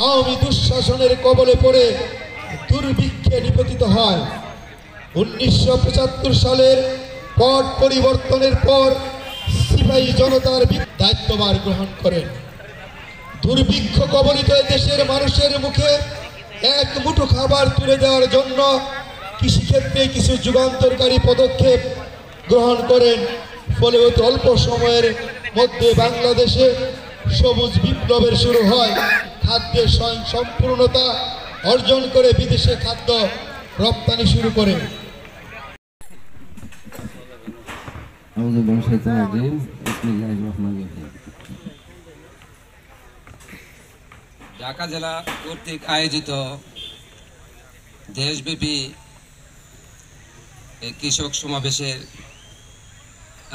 আওয়ামী দুঃশাসনের কবলে পড়ে দুর্ভিক্ষে নিপতিত হয়। 1975 সালের পট পরিবর্তনের পর সিপাহী জনতার দায়িত্বভার গ্রহণ করেন। দুর্ভিক্ষ কবলিত দেশের মানুষের মুখে এক মুঠো খাবার তুলে দেওয়ার জন্য কৃষিক্ষেত্রে কিছু যুগান্তরকারী পদক্ষেপ গ্রহণ করেন। ফলে অতি অল্প সময়ের মধ্যে বাংলাদেশে সবুজ বিপ্লবের শুরু হয়। খাদ্যের স্বয়ংসম্পূর্ণতা অর্জন করে বিদেশে খাদ্য রপ্তানি শুরু করে। ঢাকা জেলা কর্তৃক আয়োজিত দেশব্যাপী কৃষক সমাবেশের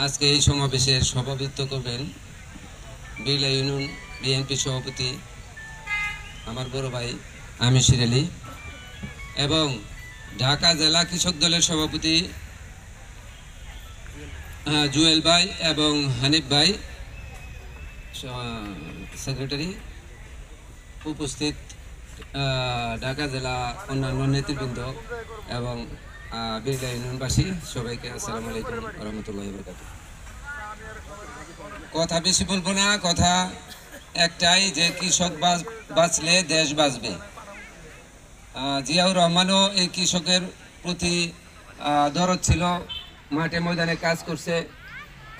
আজকে এই সমাবেশের সভাপতিত্ব করবেন বিরলা ইউনিয়ন বিএনপি সভাপতি আমার বড় ভাই আমির আলী এবং ঢাকা জেলা কৃষক দলের সভাপতি জুয়েল ভাই এবং হানিফ ভাই, সেক্রেটারি উপস্থিত ঢাকা জেলা অন্যান্য নেতৃবৃন্দ এবং বিরলা ইউনিয়নবাসী সবাইকে আসসালামু আলাইকুম ওয়া রাহমাতুল্লাহি ওয়া বারাকাতুহু। কথা বেশি বলবো না, কথা একটাই যে কৃষক বাঁচলে দেশ বাঁচবে। জিয়াউর রহমানও এই কৃষকের প্রতি দরদ ছিল, মাঠে ময়দানে কাজ করছে।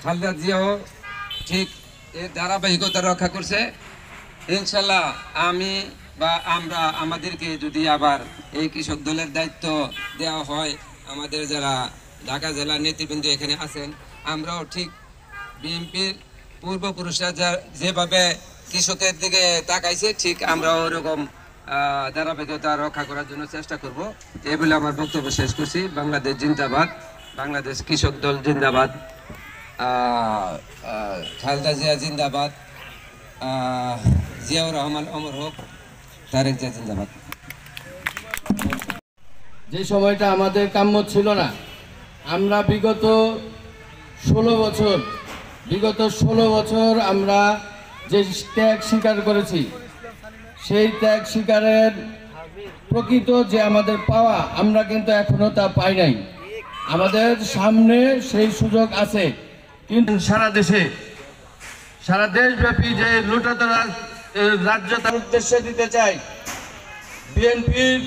খালেদা জিয়াও ঠিক এর ধারাবাহিকতা রক্ষা করছে। ইনশাল্লাহ আমি বা আমরা আমাদেরকে যদি আবার এই কৃষক দলের দায়িত্ব দেওয়া হয়, আমাদের যারা ঢাকা জেলার নেতৃবৃন্দ এখানে আছেন, আমরাও ঠিক বিএনপির পূর্বপুরুষরা যেভাবে কৃষকের দিকে তাকাইছে ঠিক আমরাও ওরকম ধারাবাহিকতা রক্ষা করার জন্য চেষ্টা করব। এই বলে আমার বক্তব্য শেষ করছি। বাংলাদেশ জিন্দাবাদ, বাংলাদেশ কৃষক দল জিন্দাবাদ, খালেদা জিয়া জিন্দাবাদ, জিয়াউর রহমান অমর হোক, তারেক জিয়া জিন্দাবাদ। যে সময়টা আমাদের কাম্য ছিল না, আমরা বিগত 16 বছর আমরা যে ত্যাগ স্বীকার করেছি, সেই ত্যাগ স্বীকারের প্রকৃত যে আমাদের পাওয়া, আমরা কিন্তু এখনো তা পাই নাই। আমাদের সামনে সেই সুযোগ আছে, কিন্তু সারা দেশব্যাপী যে লুটাতরা রাজ্য তার উদ্দেশ্যে দিতে চাই। বিএনপির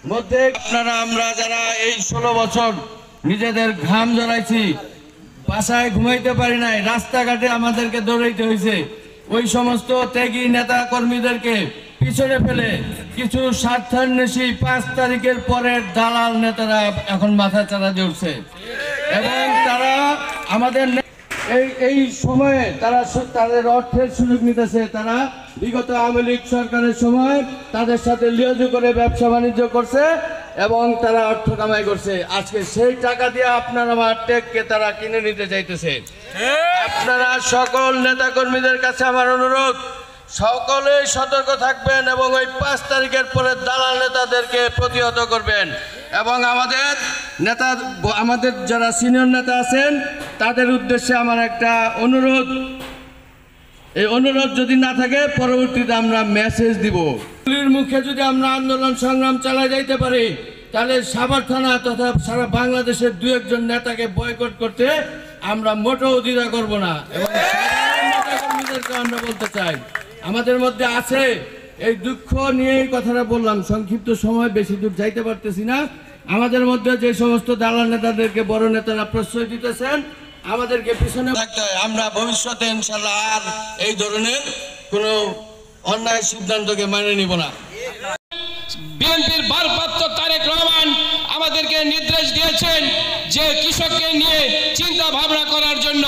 মধ্যে আপনারা আমরা যারা এই 16 বছর নিজেদের ঘাম জড়াইছি, বাসায় ঘুমাইতে পারি নাই, রাস্তাঘাটে আমাদেরকে দৌড়াইতে হয়েছে, ওই সমস্ত ত্যাগী নেতা কর্মীদেরকে পিছনে ফেলে কিছু স্বার্থান্বেষী 5 তারিখের পরের দালাল নেতারা এখন মাথা চাড়া দিয়ে উঠছে এবং তারা আমাদের এই সময়ে তারা তাদের অর্থের সুযোগ নিতেছে। তারা বিগত আওয়ামী লীগ সরকারের সময় তাদের সাথে লিয়াজু করে ব্যবসা বাণিজ্য করছে এবং তারা অর্থ কামাই করছে। আজকে সেই টাকা দিয়ে আপনার আমার টেককে তারা কিনে নিতে চাইতেছে। আপনারা সকল নেতা কর্মীদের কাছে আমার অনুরোধ, সকলেই সতর্ক থাকবেন এবং ওই 5 তারিখের পরে দালাল নেতাদেরকে প্রতিহত করবেন। এবং আমাদের যারা সিনিয়র নেতা আছেন তাদের উদ্দেশ্যে আমার একটা অনুরোধ, এই অনুরোধ যদি না থাকে পরবর্তীতে আমরা মেসেজ দিব। পুলিশের মুখে যদি আমরা আন্দোলন সংগ্রাম চালাই যাইতে পারি, তাহলে সাভার থানা তথা সারা বাংলাদেশের 2-1 জন নেতাকে বয়কট করতে আমরা মোটেও দ্বিধা করব না। এবং নেতা কর্মীদেরকে আমরা বলতে চাই, আমাদের মধ্যে আছে এই দুঃখ নিয়ে এই কথাটা বললাম, সংক্ষিপ্ত সময় বেশি দূর যাইতে পারতেছি না। আমাদের মধ্যে যে সমস্ত দালাল নেতাদেরকে বড় নেতারা প্রশ্রয় দিতেছেন, আমাদেরকে পিছনে থাকতে হয়। আমরা ভবিষ্যতে ইনশাআল্লাহ আর এই ধরনের কোনো অন্যায় সিদ্ধান্তকে মেনে নিব না। বিএনপির ভারপ্রাপ্ত তারেক রহমান আমাদেরকে নির্দেশ দিয়েছেন যে কৃষককে নিয়ে চিন্তা ভাবনা করার জন্য।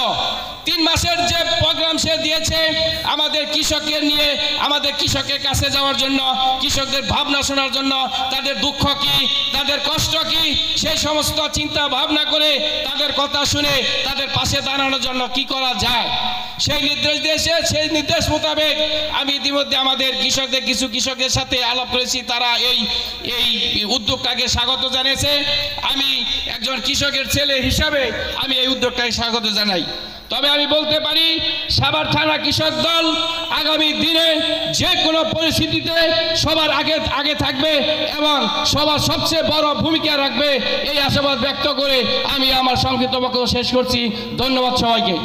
3 মাসের যে প্রোগ্রাম সে দিয়েছে আমাদের কৃষকের নিয়ে, আমাদের কৃষকের কাছে যাওয়ার জন্য, কৃষকদের ভাবনা শোনার জন্য, তাদের দুঃখ কি, তাদের কষ্ট কি, সেই সমস্ত চিন্তা ভাবনা করে তাদের কথা শুনে তাদের পাশে দাঁড়ানোর জন্য কি করা যায় সেই নির্দেশ দিয়েছে। সেই নির্দেশ মোতাবেক আমি ইতিমধ্যে আমাদের কিছু কৃষকদের সাথে আলাপ করেছি, তারা এই উদ্যোগটাকে স্বাগত জানিয়েছে। আমি একজন কৃষকের ছেলে হিসাবে আমি এই উদ্যোগটাকে স্বাগত জানাই। তবে আমি বলতে পারি সাভার থানা কৃষক দল আগামী দিনে যে কোনো পরিস্থিতিতে সবার আগে থাকবে এবং সবার সবচেয়ে বড় ভূমিকা রাখবে, এই আশাবাদ ব্যক্ত করে আমি আমার সংক্ষিপ্ত বক্তব্য শেষ করছি। ধন্যবাদ সবাইকে।